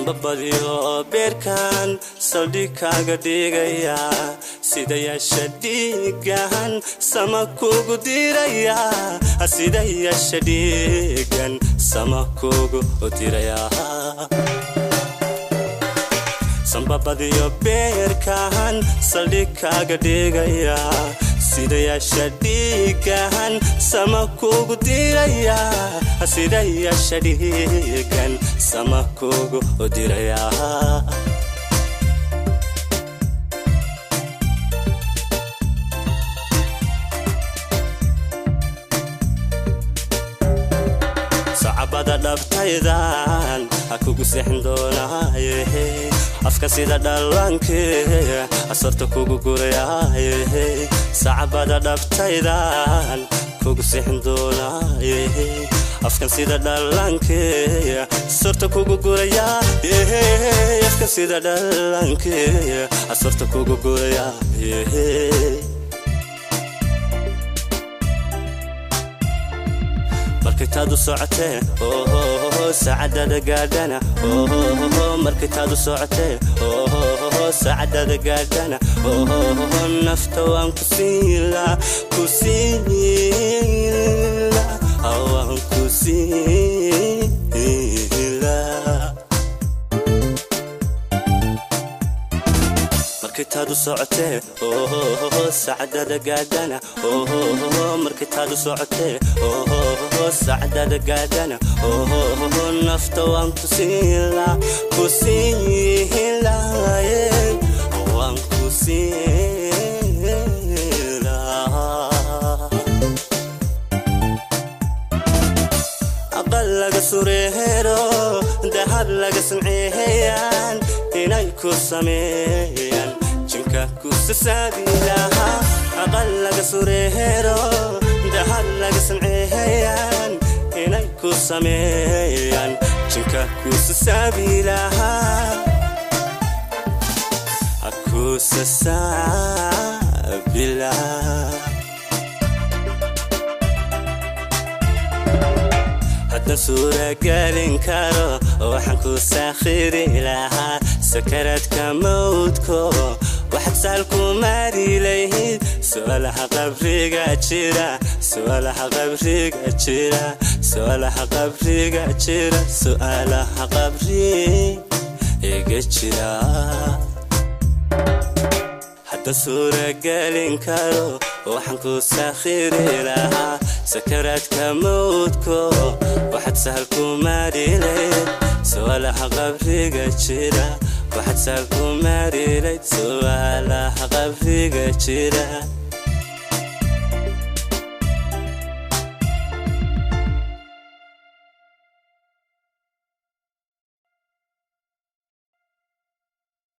sambabadiyo beerkan saldhigaaga dhigaya sida yeesha dhiigan sama kugu diraya sida yeesha dhiigan sama kugu diraya sambabadiyo beerkan saldhigaaga dhigaya sida yeesha dhiigan sama kugu diraya sida yeesha dhiigan sama kugu diraya sacabada dhabtaydan akugu sixin doonaaye afka sida dhalanke asarta kugu gurayaaye sacabada dhabtaydan kugu sixin doonaaye afka sida dhalanke asarta kugu gurayaaye afka sida dhalanke asarta kugu gurayaaye markitaadu socotee saacadada gaadhana markitaadu socotee saacadada gaadhana nafta waan ku siila waan ku siila markitaadu socotee saacadada gaadhana markitaadu socotee saacadada gaadhana nafta waan ku siila waan ku siila aqal laga sureero dahab laga samceeyaan inay ku sameeyaan jinka ku sasabilaha aqal laga sureero dahab laga samceeyaan inay ku sameeyaan jinka ku sasabilaha aku sasabilaha hadda suura galin karo waxaan ku saakhiri lahaa sakaradka mawdko waxaad saalku maari lahayd su'aalaha qabriga jira su'aalaha qabriga jira su'aalaha qabriga jira su'aalaha qabriga jira hadda suura galin karo waxaan ku saakhiri lahaa sakaradka mawdko waxaad saalku maari lahayd su'aalaha qabriga jira waxaad saalku maari lahayd su'aalaha qabriga jira